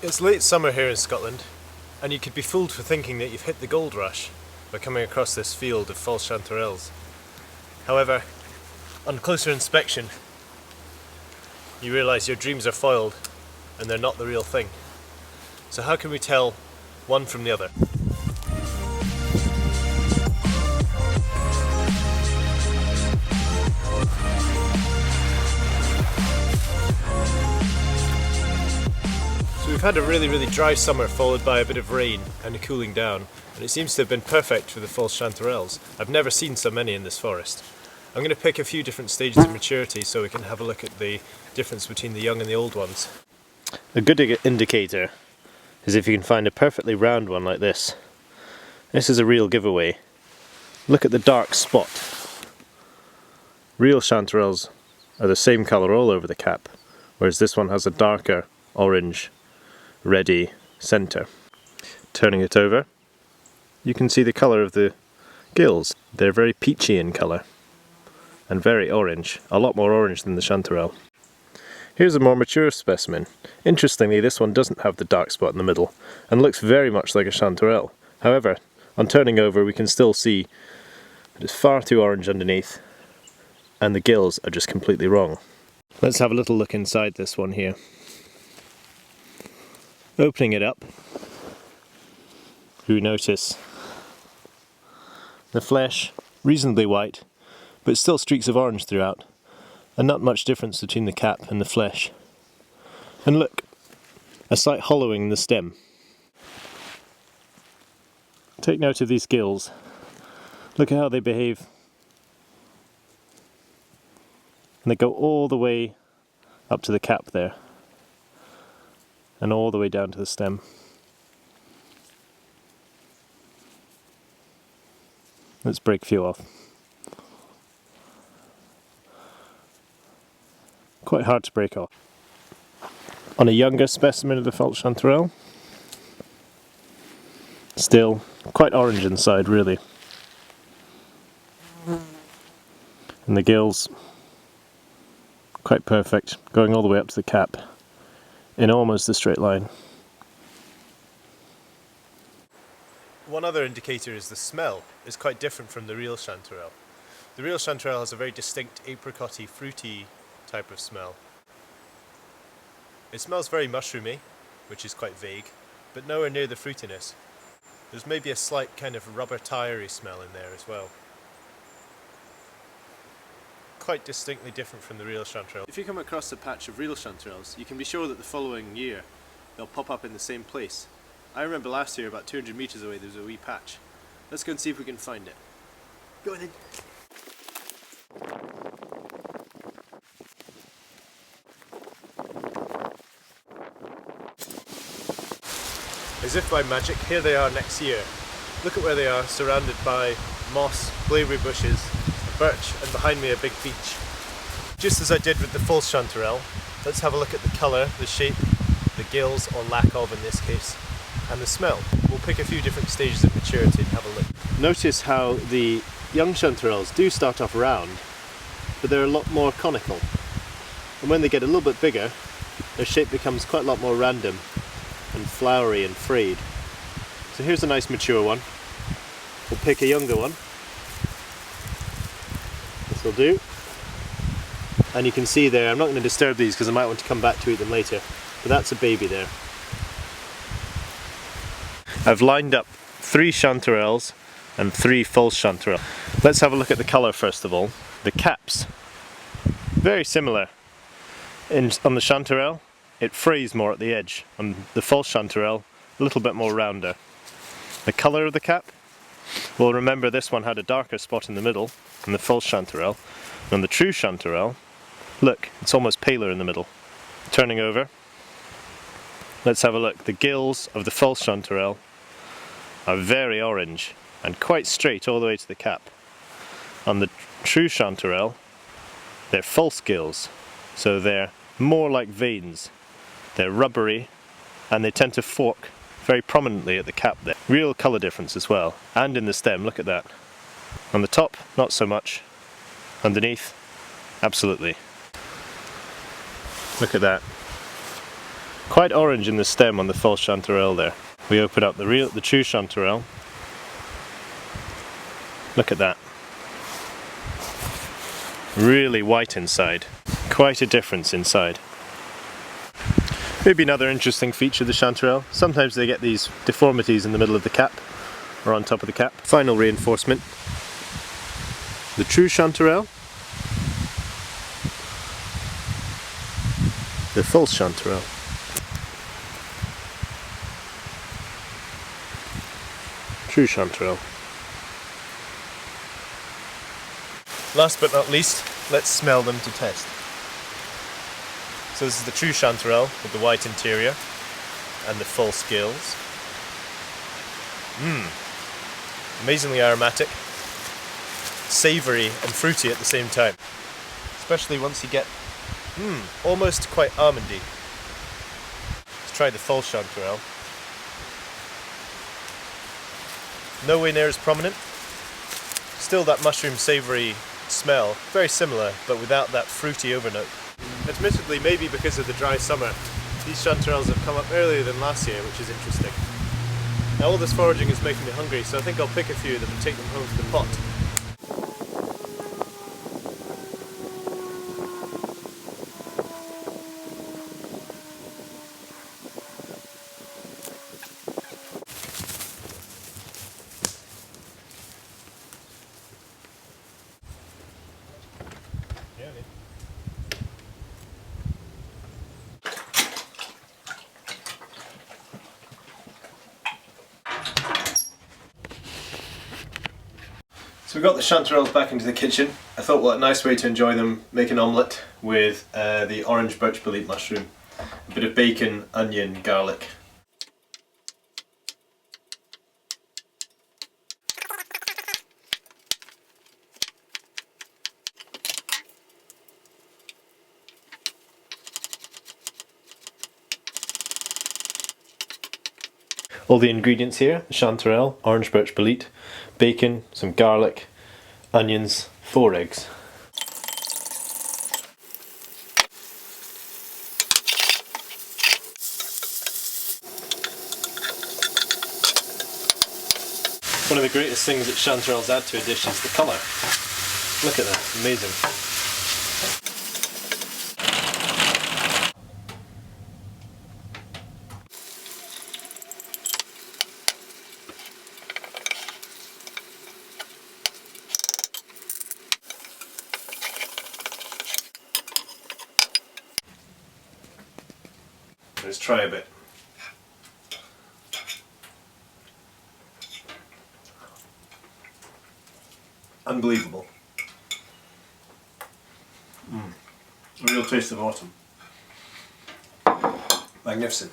It's late summer here in Scotland, and you could be fooled for thinking that you've hit the gold rush by coming across this field of false chanterelles. However, on closer inspection, you realise your dreams are foiled and they're not the real thing. So how can we tell one from the other? So we've had a really dry summer followed by a bit of rain and a cooling down, and it seems to have been perfect for the false chanterelles. I've never seen so many in this forest. I'm going to pick a few different stages of maturity so we can have a look at the difference between the young and the old ones. A good indicator is if you can find a perfectly round one like this. This is a real giveaway. Look at the dark spot. Real chanterelles are the same colour all over the cap, whereas this one has a darker orange reddy centre. Turning it over, you can see the colour of the gills. They're very peachy in colour and very orange, a lot more orange than the chanterelle. Here's a more mature specimen. Interestingly, this one doesn't have the dark spot in the middle and looks very much like a chanterelle. However, on turning over we can still see that it's far too orange underneath and the gills are just completely wrong. Let's have a little look inside this one here. Opening it up, we notice the flesh reasonably white, but still streaks of orange throughout, and not much difference between the cap and the flesh. And look, a slight hollowing in the stem. Take note of these gills. Look at how they behave. And they go all the way up to the cap there, and all the way down to the stem. Let's break a few off. Quite hard to break off. On a younger specimen of the false chanterelle, still quite orange inside really. And the gills, quite perfect, going all the way up to the cap in almost a straight line. One other indicator is the smell is quite different from the real chanterelle. The real chanterelle has a very distinct apricot-y, fruity type of smell. It smells very mushroomy, which is quite vague, but nowhere near the fruitiness. There's maybe a slight kind of rubber tire-y smell in there as well. Quite distinctly different from the real chanterelle. If you come across a patch of real chanterelles, you can be sure that the following year they'll pop up in the same place. I remember last year, about 200 metres away, there was a wee patch. Let's go and see if we can find it. Go on then. As if by magic, here they are next year. Look at where they are, surrounded by moss, blaeberry bushes, a birch, and behind me a big beech. Just as I did with the false chanterelle, let's have a look at the colour, the shape, the gills, or lack of in this case, and the smell. We'll pick a few different stages of maturity and have a look. Notice how the young chanterelles do start off round, but they're a lot more conical. And when they get a little bit bigger, their shape becomes quite a lot more random and flowery and frayed. So here's a nice mature one. We'll pick a younger one. This will do. And you can see there, I'm not going to disturb these because I might want to come back to eat them later, but that's a baby there. I've lined up 3 chanterelles and 3 false chanterelles. Let's have a look at the colour first of all. The caps, very similar. On the chanterelle, it frays more at the edge. On the false chanterelle, a little bit more rounder. The colour of the cap, well, remember this one had a darker spot in the middle than the false chanterelle. And on the true chanterelle, look, it's almost paler in the middle. Turning over, let's have a look. The gills of the false chanterelle are very orange and quite straight all the way to the cap. On the true chanterelle, they're false gills, so they're more like veins. They're rubbery and they tend to fork very prominently at the cap there. Real colour difference as well, and in the stem, look at that. On the top, not so much. Underneath, absolutely. Look at that. Quite orange in the stem on the false chanterelle there. We open up the true chanterelle. Look at that. Really white inside. Quite a difference inside. Maybe another interesting feature of the chanterelle. Sometimes they get these deformities in the middle of the cap or on top of the cap. Final reinforcement. The true chanterelle. The false chanterelle. True chanterelle. Last but not least, let's smell them to test. So this is the true chanterelle with the white interior and the false gills. Amazingly aromatic, savoury and fruity at the same time. Especially once you get almost quite almondy. Let's try the false chanterelle. Nowhere near as prominent. Still that mushroom savoury smell, very similar, but without that fruity overnote. Admittedly, maybe because of the dry summer, these chanterelles have come up earlier than last year, which is interesting. Now all this foraging is making me hungry, so I think I'll pick a few of them and take them home to the pot. So we got the chanterelles back into the kitchen. I thought what a nice way to enjoy them, make an omelette with the orange birch bolete mushroom, a bit of bacon, onion, garlic. All the ingredients here: the chanterelle, orange birch bolete, bacon, some garlic, onions, 4 eggs. One of the greatest things that chanterelles add to a dish is the colour. Look at that, amazing. Let's try a bit. Unbelievable. A real taste of autumn. Magnificent.